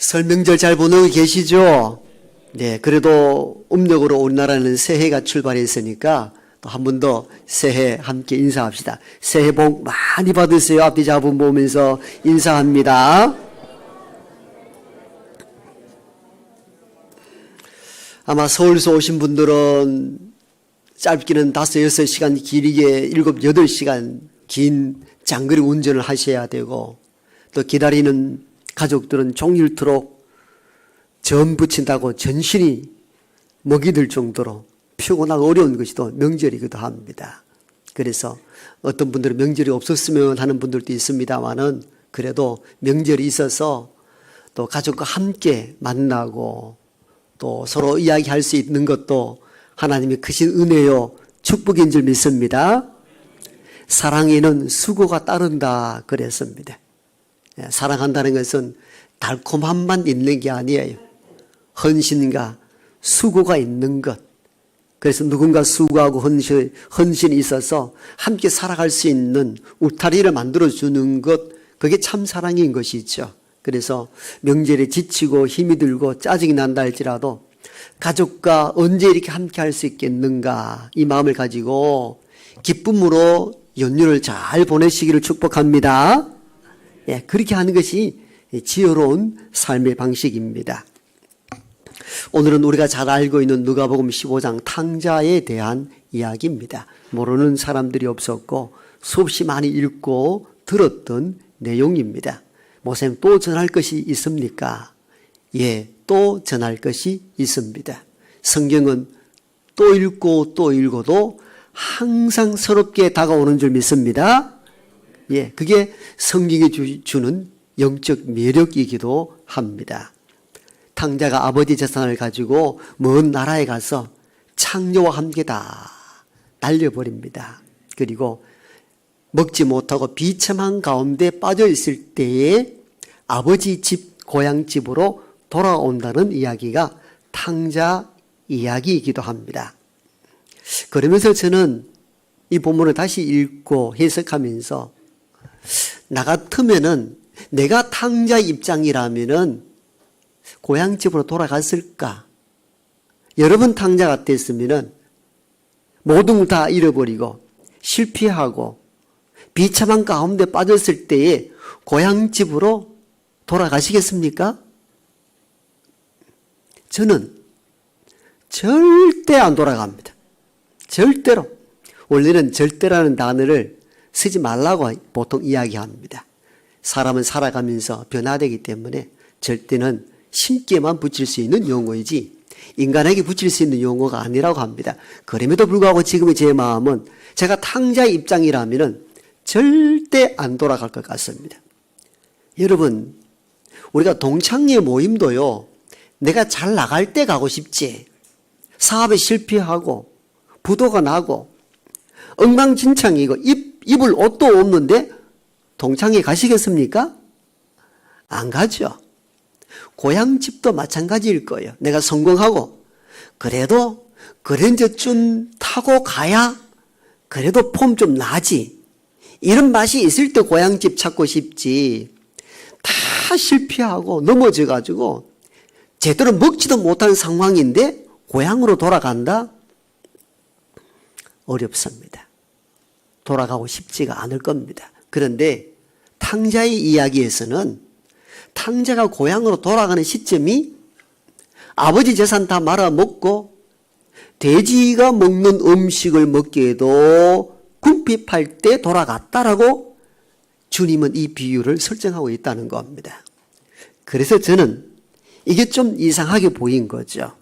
설 명절 잘 보내고 계시죠? 네, 그래도 음력으로 우리나라는 새해가 출발했으니까 또 한 번 더 새해 함께 인사합시다. 새해 복 많이 받으세요. 앞뒤 잡음 보면서 인사합니다. 아마 서울에서 오신 분들은 짧게는 5, 6시간, 길게 7, 8시간 긴 장거리 운전을 하셔야 되고, 또 기다리는 가족들은 종일토록 전 부친다고 전신이 먹이 들 정도로 피곤하고 어려운 것이 또 명절이기도 합니다. 그래서 어떤 분들은 명절이 없었으면 하는 분들도 있습니다만은, 그래도 명절이 있어서 또 가족과 함께 만나고 또 서로 이야기할 수 있는 것도 하나님의 크신 은혜요 축복인 줄 믿습니다. 사랑에는 수고가 따른다 그랬습니다. 사랑한다는 것은 달콤함만 있는 게 아니에요. 헌신과 수고가 있는 것. 그래서 누군가 수고하고 헌신이 있어서 함께 살아갈 수 있는 울타리를 만들어주는 것, 그게 참 사랑인 것이죠. 그래서 명절에 지치고 힘이 들고 짜증이 난다 할지라도 가족과 언제 이렇게 함께 할 수 있겠는가, 이 마음을 가지고 기쁨으로 연휴를 잘 보내시기를 축복합니다. 예, 그렇게 하는 것이 지혜로운 삶의 방식입니다. 오늘은 우리가 잘 알고 있는 누가복음 15장 탕자에 대한 이야기입니다. 모르는 사람들이 없었고 수없이 많이 읽고 들었던 내용입니다. 목사님, 또 전할 것이 있습니까? 예, 또 전할 것이 있습니다. 성경은 또 읽고 또 읽어도 항상 새롭게 다가오는 줄 믿습니다. 예, 그게 성경이 주는 영적 매력이기도 합니다. 탕자가 아버지 재산을 가지고 먼 나라에 가서 창녀와 함께 다 날려버립니다. 그리고 먹지 못하고 비참한 가운데 빠져 있을 때에 아버지 집, 고향집으로 돌아온다는 이야기가 탕자 이야기이기도 합니다. 그러면서 저는 이 본문을 다시 읽고 해석하면서 나 같으면은, 내가 탕자 입장이라면은 고향집으로 돌아갔을까? 여러분 탕자 같았으면은 모든 걸 다 잃어버리고 실패하고 비참한 가운데 빠졌을 때에 고향집으로 돌아가시겠습니까? 저는 절대 안 돌아갑니다. 절대로. 원래는 절대라는 단어를 쓰지 말라고 보통 이야기합니다. 사람은 살아가면서 변화되기 때문에 절대는 신께만 붙일 수 있는 용어이지 인간에게 붙일 수 있는 용어가 아니라고 합니다. 그럼에도 불구하고 지금의 제 마음은, 제가 탕자의 입장이라면 절대 안 돌아갈 것 같습니다. 여러분, 우리가 동창회 모임도요, 내가 잘 나갈 때 가고 싶지, 사업에 실패하고 부도가 나고 엉망진창이고 입을 옷도 없는데 동창회 가시겠습니까? 안 가죠. 고향집도 마찬가지일 거예요. 내가 성공하고 그래도 그랜저쯤 타고 가야 그래도 폼 좀 나지, 이런 맛이 있을 때 고향집 찾고 싶지, 다 실패하고 넘어져 가지고 제대로 먹지도 못한 상황인데 고향으로 돌아간다? 어렵습니다. 돌아가고 싶지가 않을 겁니다. 그런데 탕자의 이야기에서는 탕자가 고향으로 돌아가는 시점이 아버지 재산 다 말아먹고 돼지가 먹는 음식을 먹기에도 궁핍할 때 돌아갔다라고 주님은 이 비유를 설정하고 있다는 겁니다. 그래서 저는 이게 좀 이상하게 보인 거죠.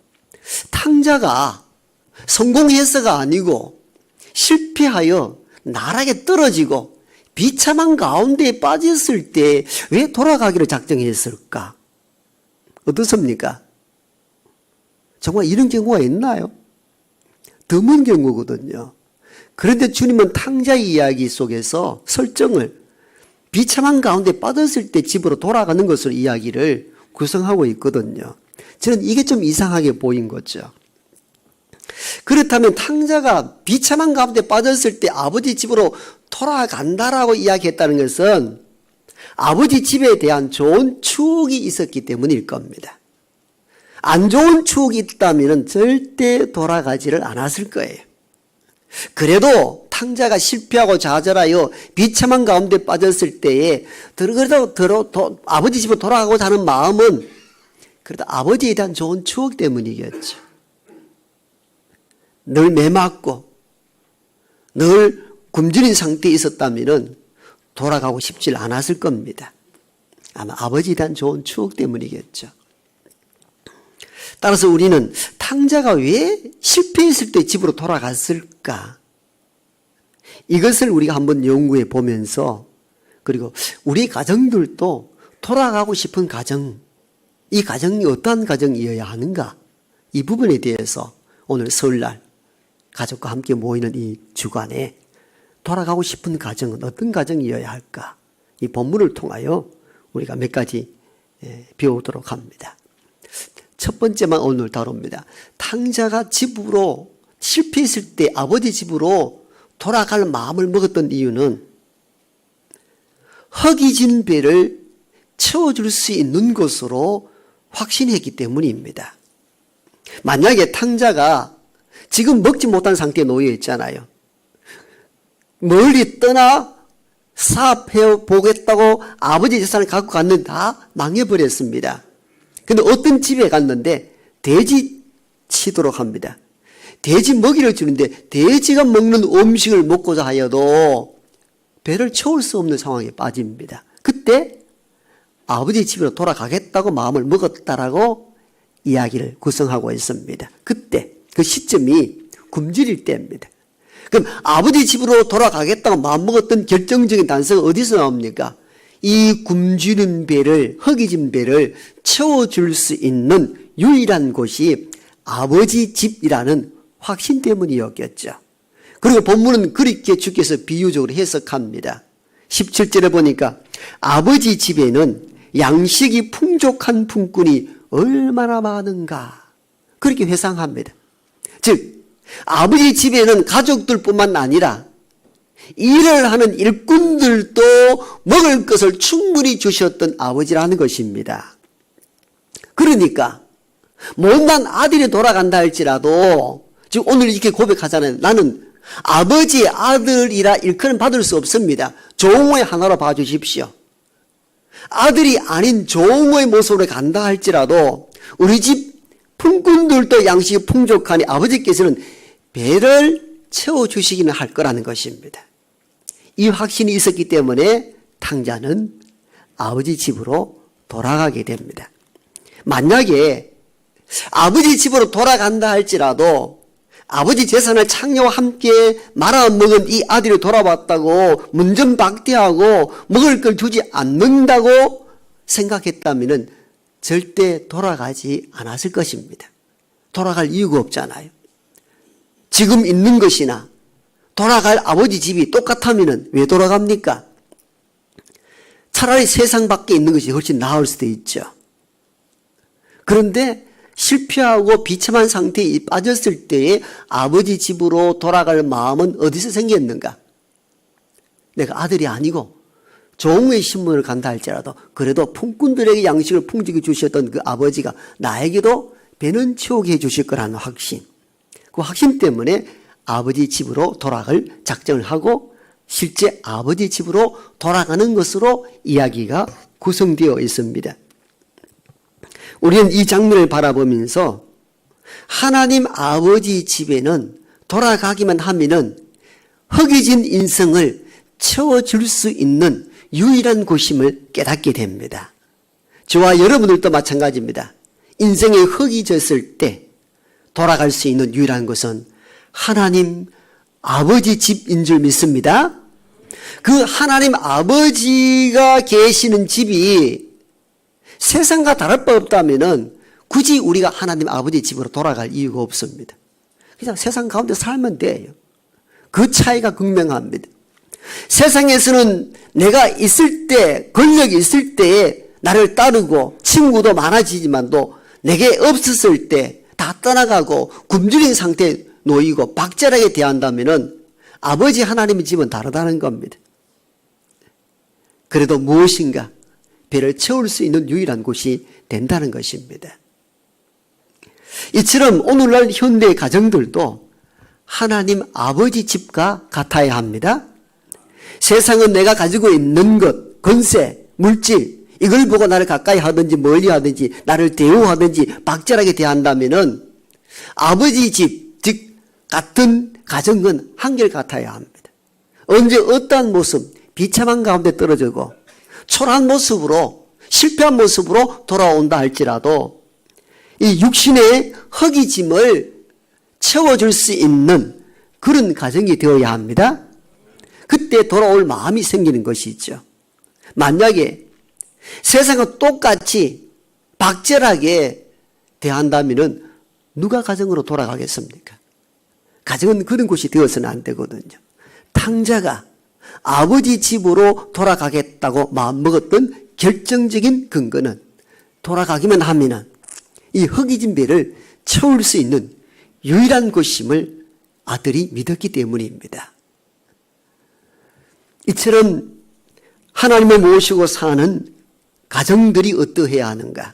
탕자가 성공해서가 아니고 실패하여 나락에 떨어지고 비참한 가운데에 빠졌을 때 왜 돌아가기로 작정했을까? 어떻습니까? 정말 이런 경우가 있나요? 드문 경우거든요. 그런데 주님은 탕자의 이야기 속에서 설정을 비참한 가운데 빠졌을 때 집으로 돌아가는 것으로 이야기를 구성하고 있거든요. 저는 이게 좀 이상하게 보인 거죠. 그렇다면 탕자가 비참한 가운데 빠졌을 때 아버지 집으로 돌아간다라고 이야기했다는 것은 아버지 집에 대한 좋은 추억이 있었기 때문일 겁니다. 안 좋은 추억이 있다면 절대 돌아가지를 않았을 거예요. 그래도 탕자가 실패하고 좌절하여 비참한 가운데 빠졌을 때에 그래도 아버지 집으로 돌아가고자 하는 마음은 그래도 아버지에 대한 좋은 추억 때문이겠죠. 늘 매맞고 늘 굶주린 상태에 있었다면 돌아가고 싶지 않았을 겁니다. 아마 아버지에 대한 좋은 추억 때문이겠죠. 따라서 우리는 탕자가 왜 실패했을 때 집으로 돌아갔을까? 이것을 우리가 한번 연구해 보면서, 그리고 우리 가정들도 돌아가고 싶은 가정, 이 가정이 어떠한 가정이어야 하는가? 이 부분에 대해서 오늘 설날 가족과 함께 모이는 이 주간에 돌아가고 싶은 가정은 어떤 가정이어야 할까? 이 본문을 통하여 우리가 몇 가지 배우도록 합니다. 첫 번째만 오늘 다룹니다. 탕자가 집으로 실패했을 때 아버지 집으로 돌아갈 마음을 먹었던 이유는 허기진 배를 채워줄 수 있는 것으로 확신했기 때문입니다. 만약에 탕자가 지금 먹지 못한 상태에 놓여 있잖아요. 멀리 떠나 사업해 보겠다고 아버지 재산을 갖고 갔는데 다 망해버렸습니다. 근데 어떤 집에 갔는데 돼지 치도록 합니다. 돼지 먹이를 주는데 돼지가 먹는 음식을 먹고자 하여도 배를 채울 수 없는 상황에 빠집니다. 그때 아버지 집으로 돌아가겠다고 마음을 먹었다라고 이야기를 구성하고 있습니다. 그때 그 시점이 굶주릴 때입니다. 그럼 아버지 집으로 돌아가겠다고 마음먹었던 결정적인 단서가 어디서 나옵니까? 이 굶주린 배를, 허기진 배를 채워줄 수 있는 유일한 곳이 아버지 집이라는 확신 때문이었겠죠. 그리고 본문은 그렇게 주께서 비유적으로 해석합니다. 17절에 보니까 아버지 집에는 양식이 풍족한 품꾼이 얼마나 많은가, 그렇게 회상합니다. 즉 아버지 집에는 가족들뿐만 아니라 일을 하는 일꾼들도 먹을 것을 충분히 주셨던 아버지라는 것입니다. 그러니까 못난 아들이 돌아간다 할지라도 지금 오늘 이렇게 고백하잖아요. 나는 아버지의 아들이라 일컬음 받을 수 없습니다. 종의 하나로 봐주십시오. 아들이 아닌 종의 모습으로 간다 할지라도 우리 집 품꾼들도 양식이 풍족하니 아버지께서는 배를 채워주시기는 할 거라는 것입니다. 이 확신이 있었기 때문에 탕자는 아버지 집으로 돌아가게 됩니다. 만약에 아버지 집으로 돌아간다 할지라도 아버지 재산을 창녀와 함께 말아먹은 이 아들이 돌아왔다고 문전박대하고 먹을 걸 주지 않는다고 생각했다면 절대 돌아가지 않았을 것입니다. 돌아갈 이유가 없잖아요. 지금 있는 것이나 돌아갈 아버지 집이 똑같다면 왜 돌아갑니까? 차라리 세상 밖에 있는 것이 훨씬 나을 수도 있죠. 그런데 실패하고 비참한 상태에 빠졌을 때에 아버지 집으로 돌아갈 마음은 어디서 생겼는가? 내가 아들이 아니고 종의 신분을 간다 할지라도 그래도 품꾼들에게 양식을 풍족히 주셨던 그 아버지가 나에게도 배는 채우게 해주실 거라는 확신. 그 확신 때문에 아버지 집으로 돌아갈 작정을 하고 실제 아버지 집으로 돌아가는 것으로 이야기가 구성되어 있습니다. 우리는 이 장면을 바라보면서 하나님 아버지 집에는 돌아가기만 하면은 허기진 인생을 채워줄 수 있는 유일한 곳임을 깨닫게 됩니다. 저와 여러분들도 마찬가지입니다. 인생이 허기졌을 때 돌아갈 수 있는 유일한 곳은 하나님 아버지 집인 줄 믿습니다. 그 하나님 아버지가 계시는 집이 세상과 다를 바 없다면 굳이 우리가 하나님 아버지 집으로 돌아갈 이유가 없습니다. 그냥 세상 가운데 살면 돼요. 그 차이가 극명합니다. 세상에서는 내가 있을 때, 권력이 있을 때에 나를 따르고 친구도 많아지지만도 내게 없었을 때 다 떠나가고 굶주린 상태에 놓이고 박절하게 대한다면 아버지 하나님의 집은 다르다는 겁니다. 그래도 무엇인가 배를 채울 수 있는 유일한 곳이 된다는 것입니다. 이처럼 오늘날 현대 가정들도 하나님 아버지 집과 같아야 합니다. 세상은 내가 가지고 있는 것, 권세, 물질, 이걸 보고 나를 가까이 하든지 멀리 하든지 나를 대우하든지 박절하게 대한다면은 아버지 집, 즉 같은 가정은 한결같아야 합니다. 언제 어떠한 모습, 비참한 가운데 떨어지고 초라한 모습으로 실패한 모습으로 돌아온다 할지라도 이 육신의 허기짐을 채워줄 수 있는 그런 가정이 되어야 합니다. 그때 돌아올 마음이 생기는 것이죠. 만약에 세상과 똑같이 박절하게 대한다면 누가 가정으로 돌아가겠습니까? 가정은 그런 곳이 되어서는 안 되거든요. 탕자가 아버지 집으로 돌아가겠다고 마음먹었던 결정적인 근거는 돌아가기만 하면은 이 허기진 배를 채울 수 있는 유일한 곳임을 아들이 믿었기 때문입니다. 이처럼 하나님을 모시고 사는 가정들이 어떠해야 하는가?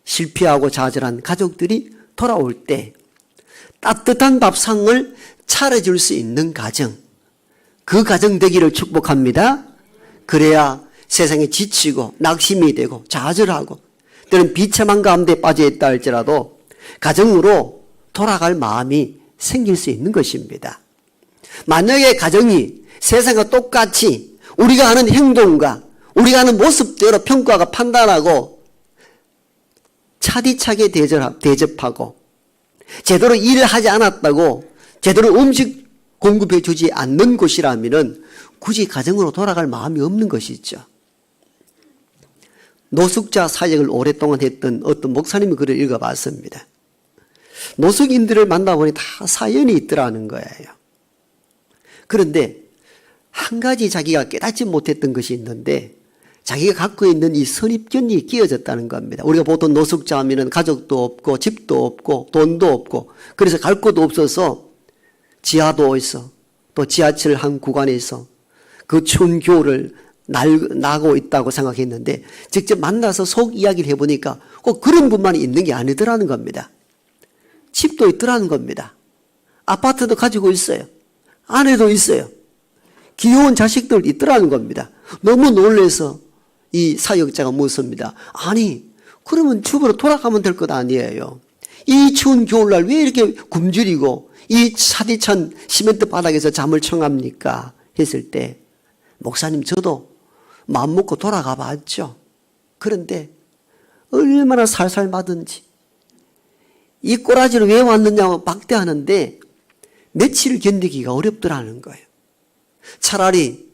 실패하고 좌절한 가족들이 돌아올 때 따뜻한 밥상을 차려줄 수 있는 가정, 그 가정 되기를 축복합니다. 그래야 세상에 지치고 낙심이 되고 좌절하고 때는 비참한 가운데 빠져있다 할지라도 가정으로 돌아갈 마음이 생길 수 있는 것입니다. 만약에 가정이 세상과 똑같이 우리가 하는 행동과 우리가 하는 모습대로 평가가 판단하고 차디차게 대접하고 제대로 일을 하지 않았다고 제대로 음식 공급해 주지 않는 곳이라면 굳이 가정으로 돌아갈 마음이 없는 것이죠. 노숙자 사역을 오랫동안 했던 어떤 목사님이 글을 읽어봤습니다. 노숙인들을 만나보니 다 사연이 있더라는 거예요. 그런데 한 가지 자기가 깨닫지 못했던 것이 있는데 자기가 갖고 있는 이 선입견이 끼어졌다는 겁니다. 우리가 보통 노숙자 하면은 가족도 없고 집도 없고 돈도 없고 그래서 갈 곳도 없어서 지하도 있어 또 지하철 한 구간에 있어 그 추운 겨울을 나고 있다고 생각했는데 직접 만나서 속 이야기를 해보니까 꼭 그런 분만이 있는 게 아니더라는 겁니다. 집도 있더라는 겁니다. 아파트도 가지고 있어요. 아내도 있어요. 귀여운 자식들 있더라는 겁니다. 너무 놀라서 이 사역자가 묻습니다. 아니 그러면 집으로 돌아가면 될 것 아니에요. 이 추운 겨울날 왜 이렇게 굶주리고 이 차디찬 시멘트 바닥에서 잠을 청합니까? 했을 때 목사님 저도 마음 먹고 돌아가 봤죠. 그런데 얼마나 살살 마든지 이 꼬라지를 왜 왔느냐고 박대하는데 며칠 견디기가 어렵더라는 거예요. 차라리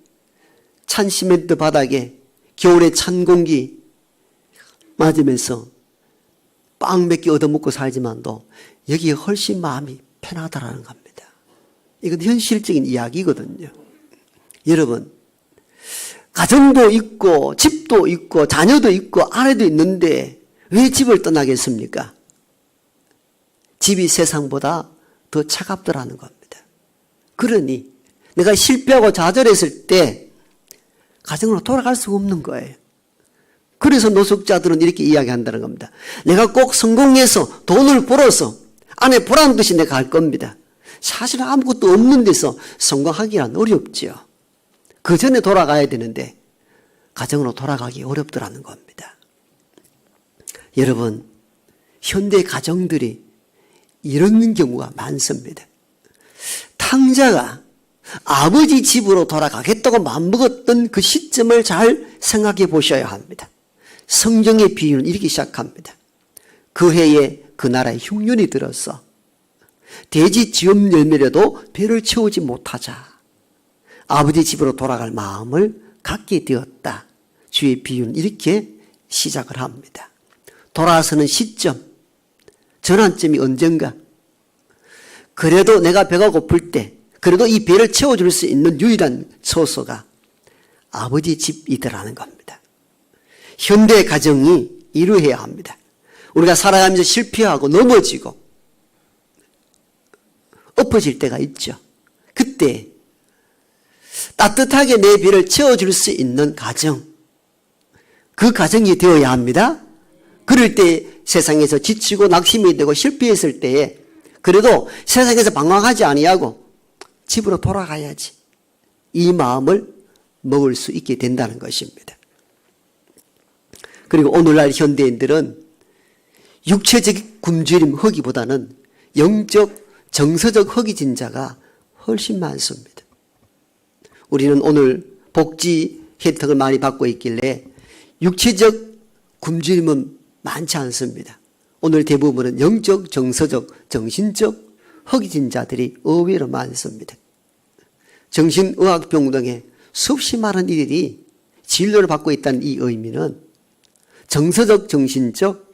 찬 시멘트 바닥에 겨울에 찬 공기 맞으면서 빵 몇 개 얻어먹고 살지만도 여기에 훨씬 마음이 편하다라는 겁니다. 이건 현실적인 이야기거든요. 여러분 가정도 있고 집도 있고 자녀도 있고 아내도 있는데 왜 집을 떠나겠습니까? 집이 세상보다 더 차갑더라는 겁니다. 그러니 내가 실패하고 좌절했을 때 가정으로 돌아갈 수가 없는 거예요. 그래서 노숙자들은 이렇게 이야기한다는 겁니다. 내가 꼭 성공해서 돈을 벌어서 아내 보란 듯이 내가 갈 겁니다. 사실 아무것도 없는 데서 성공하기란 어렵죠. 그 전에 돌아가야 되는데 가정으로 돌아가기 어렵더라는 겁니다. 여러분 현대 가정들이 이런 경우가 많습니다. 탕자가 아버지 집으로 돌아가겠다고 마음먹었던 그 시점을 잘 생각해 보셔야 합니다. 성경의 비유는 이렇게 시작합니다. 그 해에 그 나라에 흉년이 들어서 돼지 지엄 열매라도 배를 채우지 못하자 아버지 집으로 돌아갈 마음을 갖게 되었다. 주의 비유는 이렇게 시작을 합니다. 돌아서는 시점, 전환점이 언젠가. 그래도 내가 배가 고플 때 그래도 이 배를 채워줄 수 있는 유일한 처소가 아버지 집이더라는 겁니다. 현대 가정이 이루어야 합니다. 우리가 살아가면서 실패하고 넘어지고 엎어질 때가 있죠. 그때 따뜻하게 내 배를 채워줄 수 있는 가정, 그 가정이 되어야 합니다. 그럴 때 세상에서 지치고 낙심이 되고 실패했을 때에 그래도 세상에서 방황하지 아니하고 집으로 돌아가야지. 이 마음을 먹을 수 있게 된다는 것입니다. 그리고 오늘날 현대인들은 육체적 굶주림 허기보다는 영적 정서적 허기진 자가 훨씬 많습니다. 우리는 오늘 복지 혜택을 많이 받고 있길래 육체적 굶주림은 많지 않습니다. 오늘 대부분은 영적, 정서적, 정신적 허기진 자들이 의외로 많습니다. 정신의학병 등에 수없이 많은 이들이 진료를 받고 있다는 이 의미는 정서적, 정신적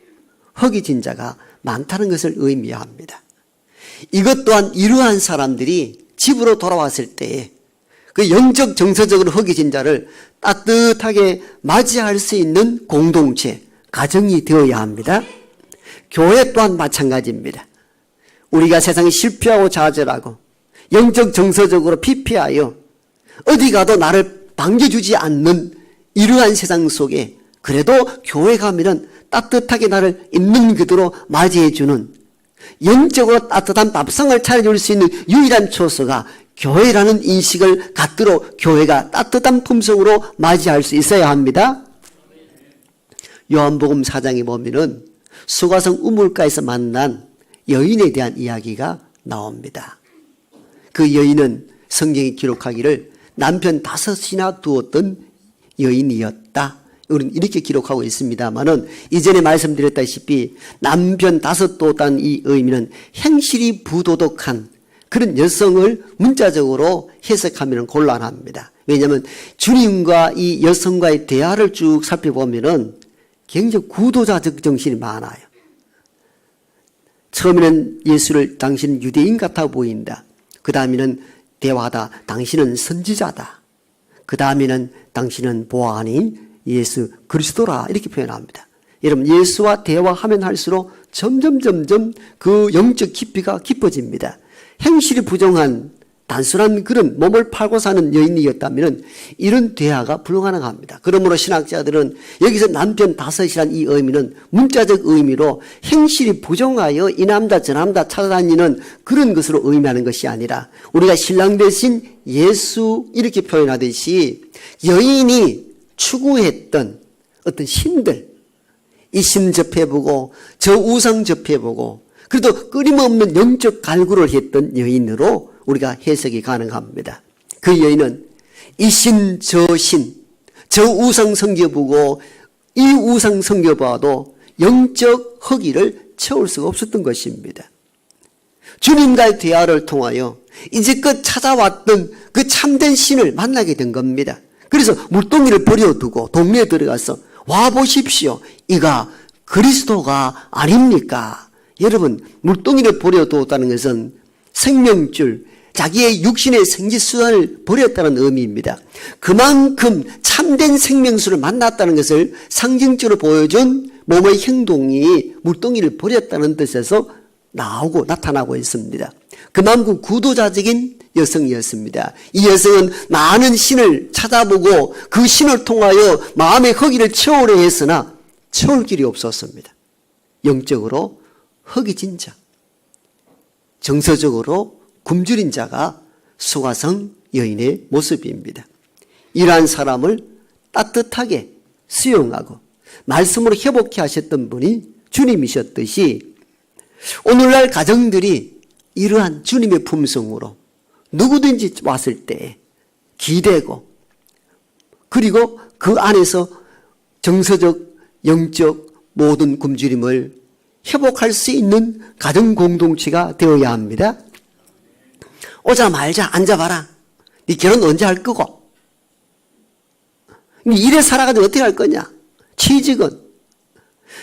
허기진 자가 많다는 것을 의미합니다. 이것 또한 이러한 사람들이 집으로 돌아왔을 때에 그 영적, 정서적으로 허기진 자를 따뜻하게 맞이할 수 있는 공동체, 가정이 되어야 합니다. 교회 또한 마찬가지입니다. 우리가 세상에 실패하고 좌절하고 영적, 정서적으로 피폐하여 어디 가도 나를 반겨주지 않는 이러한 세상 속에 그래도 교회 가면은 따뜻하게 나를 있는 그대로 맞이해주는 영적으로 따뜻한 밥상을 차려줄 수 있는 유일한 처소가 교회라는 인식을 갖도록 교회가 따뜻한 품성으로 맞이할 수 있어야 합니다. 요한복음 4장에 보면은 수가성 우물가에서 만난 여인에 대한 이야기가 나옵니다. 그 여인은 성경이 기록하기를 남편 5이나 두었던 여인이었다. 우리는 이렇게 기록하고 있습니다만은 이전에 말씀드렸다시피 남편 5 두었다는 이 의미는 행실이 부도덕한 그런 여성을 문자적으로 해석하면 곤란합니다. 왜냐하면 주님과 이 여성과의 대화를 쭉 살펴보면은 굉장히 구도자적 정신이 많아요. 처음에는 예수를 당신은 유대인 같아 보인다. 그 다음에는 대화하다. 당신은 선지자다. 그 다음에는 당신은 보아하니 예수 그리스도라 이렇게 표현합니다. 여러분 예수와 대화하면 할수록 점점 그 영적 깊이가 깊어집니다. 행실이 부정한 단순한 그런 몸을 팔고 사는 여인이었다면 이런 대화가 불가능합니다. 그러므로 신학자들은 여기서 남편 5이란 이 의미는 문자적 의미로 행실이 부정하여 이 남자 저 남자 찾아다니는 그런 것으로 의미하는 것이 아니라 우리가 신랑 대신 예수 이렇게 표현하듯이 여인이 추구했던 어떤 신들 이 신 접해보고 저 우상 접해보고 그래도 끊임없는 영적 갈구를 했던 여인으로 우리가 해석이 가능합니다. 그 여인은 이 신 저 신 저 우상 섬겨보고 이 우상 섬겨봐도 영적 허기를 채울 수가 없었던 것입니다. 주님과의 대화를 통하여 이제껏 찾아왔던 그 참된 신을 만나게 된 겁니다. 그래서 물동이를 버려두고 동네에 들어가서 와 보십시오. 이가 그리스도가 아닙니까? 여러분 물동이를 버려두었다는 것은 생명줄 자기의 육신의 생지수단을 버렸다는 의미입니다. 그만큼 참된 생명수를 만났다는 것을 상징적으로 보여준 몸의 행동이 물동이를 버렸다는 뜻에서 나타나고 있습니다. 그만큼 구도자적인 여성이었습니다. 이 여성은 많은 신을 찾아보고 그 신을 통하여 마음의 허기를 채우려 했으나 채울 길이 없었습니다. 영적으로 허기진 자, 정서적으로 굶주린 자가 수가성 여인의 모습입니다. 이러한 사람을 따뜻하게 수용하고 말씀으로 회복해 하셨던 분이 주님이셨듯이 오늘날 가정들이 이러한 주님의 품성으로 누구든지 왔을 때 기대고 그리고 그 안에서 정서적, 영적 모든 굶주림을 회복할 수 있는 가정 공동체가 되어야 합니다. 오자 말자 앉아봐라. 네 결혼 언제 할 거고? 이래 살아가지고 어떻게 할 거냐? 취직은?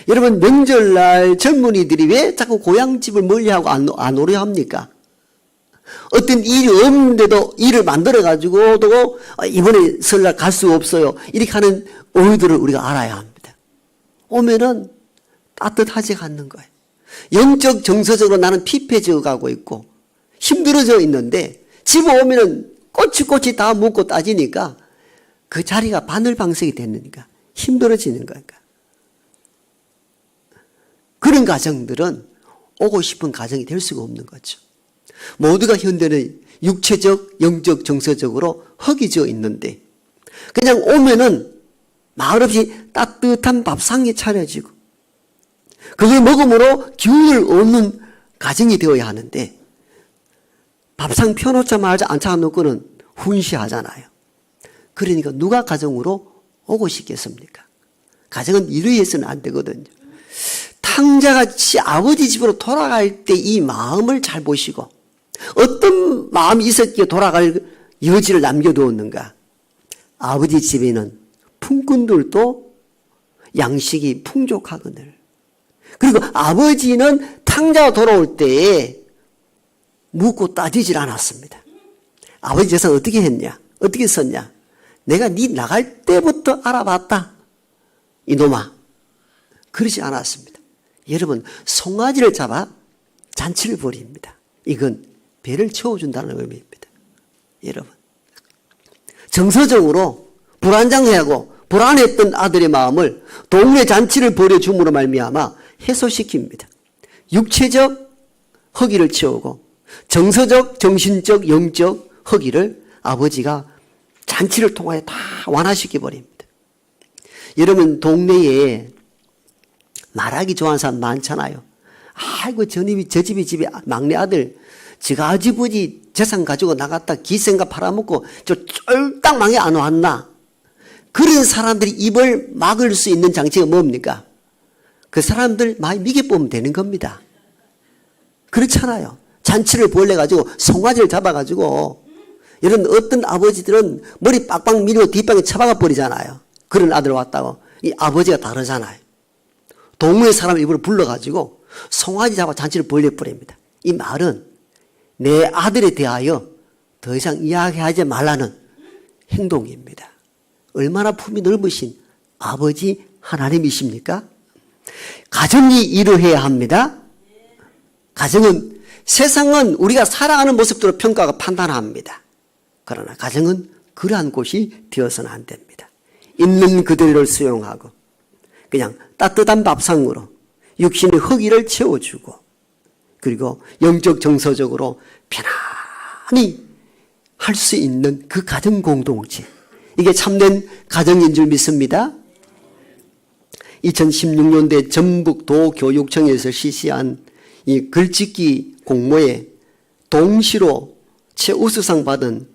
여러분 명절날 젊은이들이 왜 자꾸 고향집을 멀리하고 안 오려 합니까? 어떤 일이 없는데도 일을 만들어가지고도 이번에 설날 갈 수 없어요. 이렇게 하는 의도를 우리가 알아야 합니다. 오면은 따뜻하지가 않는 거예요. 영적 정서적으로 나는 피폐져 가고 있고 힘들어져 있는데 집에 오면은 꼬치꼬치 다 묻고 따지니까 그 자리가 바늘방석이 됐으니까 힘들어지는 거니까. 그런 가정들은 오고 싶은 가정이 될 수가 없는 거죠. 모두가 현대는 육체적, 영적, 정서적으로 허기져 있는데 그냥 오면은 말없이 따뜻한 밥상이 차려지고 그걸 먹음으로 기운을 얻는 가정이 되어야 하는데 밥상 펴놓자마자 앉혀놓고는 훈시하잖아요. 그러니까 누가 가정으로 오고 싶겠습니까? 가정은 이러해서는 안 되거든요. 탕자같이 아버지 집으로 돌아갈 때 이 마음을 잘 보시고 어떤 마음이 있었기에 돌아갈 여지를 남겨두었는가. 아버지 집에는 품꾼들도 양식이 풍족하거늘. 그리고 아버지는 탕자가 돌아올 때에 묻고 따지질 않았습니다. 아버지 재산 어떻게 했냐? 어떻게 썼냐? 내가 네 나갈 때부터 알아봤다. 이놈아. 그러지 않았습니다. 여러분, 송아지를 잡아 잔치를 벌입니다. 이건 배를 채워준다는 의미입니다. 여러분, 정서적으로 불안장해하고 불안했던 아들의 마음을 동네 잔치를 벌여줌으로 말미암아 해소시킵니다. 육체적 허기를 채우고 정서적, 정신적, 영적 허기를 아버지가 잔치를 통하여 다 완화시켜버립니다. 여러분, 동네에 말하기 좋아하는 사람 많잖아요. 아이고, 저 집이 막내 아들 지가지부지 재산 가지고 나갔다 기생가 팔아먹고 저 쫄딱 망해 안 왔나. 그런 사람들이 입을 막을 수 있는 장치가 뭡니까? 그 사람들 많이 미개보면 되는 겁니다. 그렇잖아요. 잔치를 벌려가지고 송아지를 잡아가지고 이런 어떤 아버지들은 머리 빡빡 밀고 뒷방에 처박아 버리잖아요. 그런 아들 왔다고. 이 아버지가 다르잖아요. 동무의 사람을 입으로 불러가지고 송아지 잡아 잔치를 벌려버립니다. 이 말은 내 아들에 대하여 더 이상 이야기하지 말라는 행동입니다. 얼마나 품이 넓으신 아버지 하나님이십니까? 가정이 이러해야 합니다. 가정은 세상은 우리가 살아가는 모습대로 평가하고 판단합니다. 그러나 가정은 그러한 곳이 되어서는 안 됩니다. 있는 그대로를 수용하고 그냥 따뜻한 밥상으로 육신의 허기를 채워주고 그리고 영적 정서적으로 편안히 할 수 있는 그 가정 공동체, 이게 참된 가정인 줄 믿습니다. 2016년도에 전북도교육청에서 실시한 이 글짓기 공모에 동시로 최우수상 받은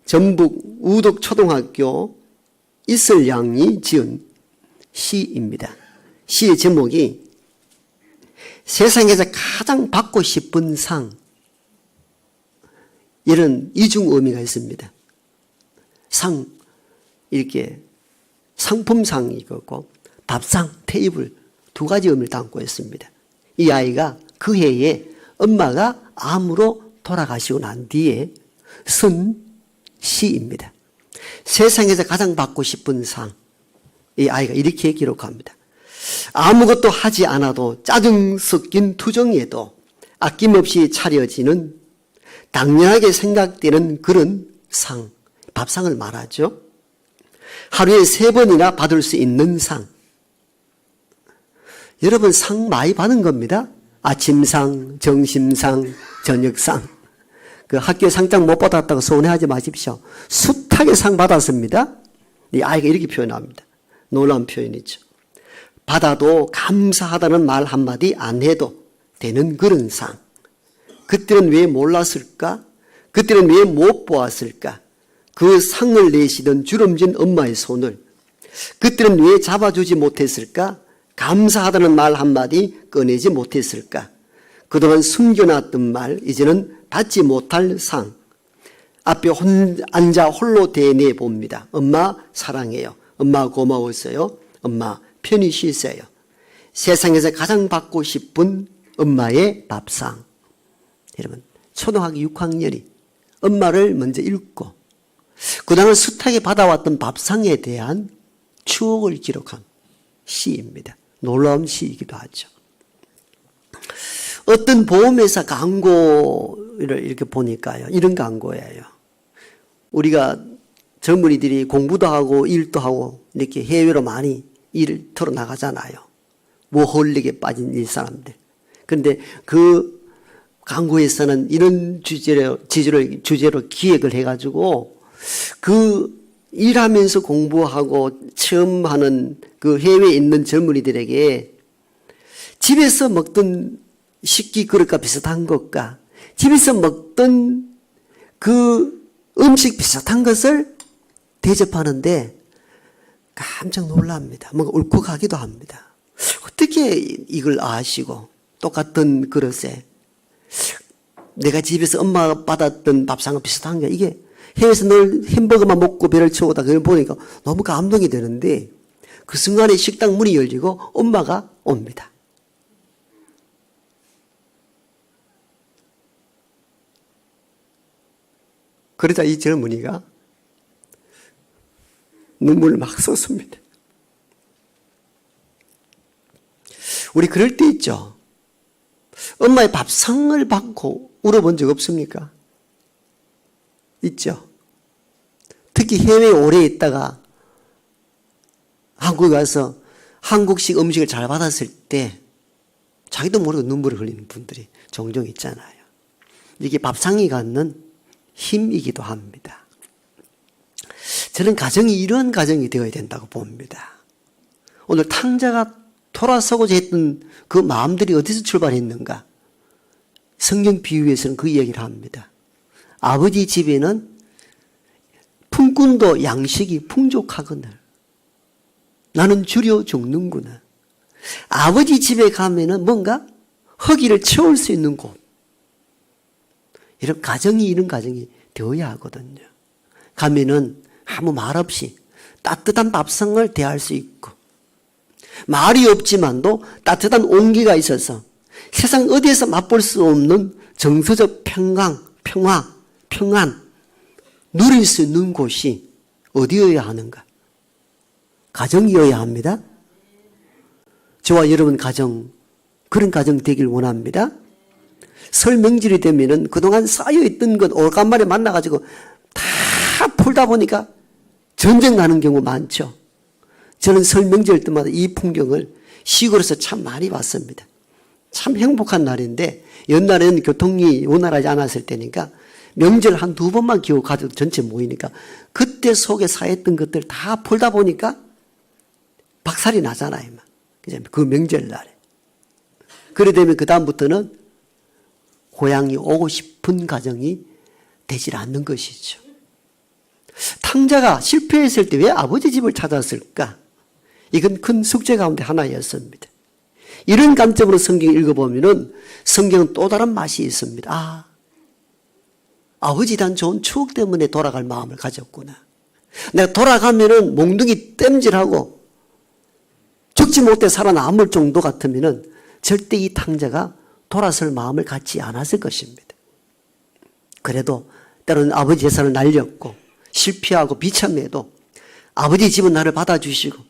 전북 우덕초등학교 이슬양이 지은 시입니다. 시의 제목이 세상에서 가장 받고 싶은 상, 이런 이중 의미가 있습니다. 상, 이렇게 상품상이 있고 밥상, 테이블 두 가지 의미를 담고 있습니다. 이 아이가 그 해에 엄마가 암으로 돌아가시고 난 뒤에 쓴 시입니다. 세상에서 가장 받고 싶은 상, 이 아이가 이렇게 기록합니다. 아무것도 하지 않아도 짜증 섞인 투정에도 아낌없이 차려지는 당연하게 생각되는 그런 상, 밥상을 말하죠. 하루에 3번이나 받을 수 있는 상. 여러분, 상 많이 받은 겁니다. 아침상, 점심상, 저녁상. 그 학교 상장 못 받았다고 서운해하지 마십시오. 숱하게 상 받았습니다. 이 아이가 이렇게 표현합니다. 놀라운 표현이죠. 받아도 감사하다는 말 한마디 안 해도 되는 그런 상. 그때는 왜 몰랐을까? 그때는 왜 못 보았을까? 그 상을 내시던 주름진 엄마의 손을 그때는 왜 잡아주지 못했을까? 감사하다는 말 한마디 꺼내지 못했을까? 그동안 숨겨놨던 말, 이제는 받지 못할 상. 앞에 앉아 홀로 대내 봅니다. 엄마 사랑해요. 엄마 고마웠어요. 엄마 편히 쉬세요. 세상에서 가장 받고 싶은 엄마의 밥상. 여러분, 초등학교 6학년이 엄마를 먼저 읽고 그동안 숱하게 받아왔던 밥상에 대한 추억을 기록한 시입니다. 놀라운 시이기도 하죠. 어떤 보험회사 광고를 이렇게 보니까요, 이런 광고예요. 우리가 젊은이들이 공부도 하고 일도 하고 이렇게 해외로 많이 일을 털어 나가잖아요. 워홀릭에 빠진 일 사람들. 그런데 그 강구에서는 이런 주제로 기획을 해가지고 그 일하면서 공부하고 처음 하는 그 해외에 있는 젊은이들에게 집에서 먹던 식기 그릇과 비슷한 것과 집에서 먹던 그 음식 비슷한 것을 대접하는데 깜짝 놀랍니다. 뭔가 울컥하기도 합니다. 어떻게 이걸 아시고 똑같은 그릇에 내가 집에서 엄마가 받았던 밥상과 비슷한 게 이게 해외에서 늘 햄버거만 먹고 배를 채우다 그걸 보니까 너무 감동이 되는데 그 순간에 식당 문이 열리고 엄마가 옵니다. 그러자 이 젊은이가 눈물을 막 쏟습니다. 우리 그럴 때 있죠. 엄마의 밥상을 받고 울어본 적 없습니까? 있죠. 특히 해외에 오래 있다가 한국에 와서 한국식 음식을 잘 받았을 때 자기도 모르고 눈물을 흘리는 분들이 종종 있잖아요. 이게 밥상이 갖는 힘이기도 합니다. 저는 가정이 이런 가정이 되어야 된다고 봅니다. 오늘 탕자가 돌아서고자 했던 그 마음들이 어디서 출발했는가? 성경 비유에서는 그 이야기를 합니다. 아버지 집에는 품꾼도 양식이 풍족하거늘 나는 줄여 죽는구나. 아버지 집에 가면은 뭔가 허기를 채울 수 있는 곳. 이런 가정이 되어야 하거든요. 가면은 아무 말 없이 따뜻한 밥상을 대할 수 있고 말이 없지만도 따뜻한 온기가 있어서 세상 어디에서 맛볼 수 없는 정서적 평강, 평안 누릴 수 있는 곳이 어디여야 하는가? 가정이어야 합니다. 저와 여러분 가정, 그런 가정 되길 원합니다. 설 명절이 되면은 그동안 쌓여있던 것 오간만에 만나가지고 다 풀다 보니까 전쟁 나는 경우 많죠. 저는 설 명절 때마다 이 풍경을 시골에서 참 많이 봤습니다. 참 행복한 날인데 옛날에는 교통이 원활하지 않았을 때니까 명절 한 두 번만 기호 가족 전체 모이니까 그때 속에 쌓였던 것들 다 풀다 보니까 박살이 나잖아요. 그 명절날에. 그래 되면 그 다음부터는 고향이 오고 싶은 가정이 되질 않는 것이죠. 탕자가 실패했을 때 왜 아버지 집을 찾았을까? 이건 큰 숙제 가운데 하나였습니다. 이런 관점으로 성경을 읽어보면 성경은 또 다른 맛이 있습니다. 아버지에 대한 좋은 추억 때문에 돌아갈 마음을 가졌구나. 내가 돌아가면은 몽둥이 땜질하고 죽지 못해 살아남을 정도 같으면은 절대 이 탕자가 돌아설 마음을 갖지 않았을 것입니다. 그래도 때로는 아버지 재산을 날렸고 실패하고 비참해도 아버지 집은 나를 받아주시고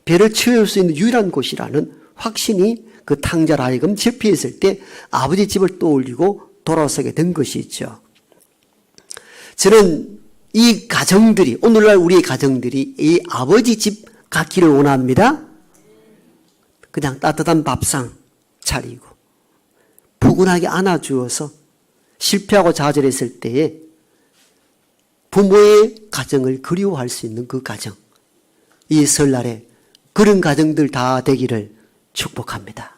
배를 채울 수 있는 유일한 곳이라는 확신이 그 탕자를 하여금 실패했을 때 아버지 집을 떠올리고 돌아서게 된 것이죠. 저는 이 가정들이, 오늘날 우리의 가정들이 이 아버지 집 갖기를 원합니다. 그냥 따뜻한 밥상 차리고 푸근하게 안아주어서 실패하고 좌절했을 때에 부모의 가정을 그리워할 수 있는 그 가정. 이 설날에 그런 가정들 다 되기를 축복합니다.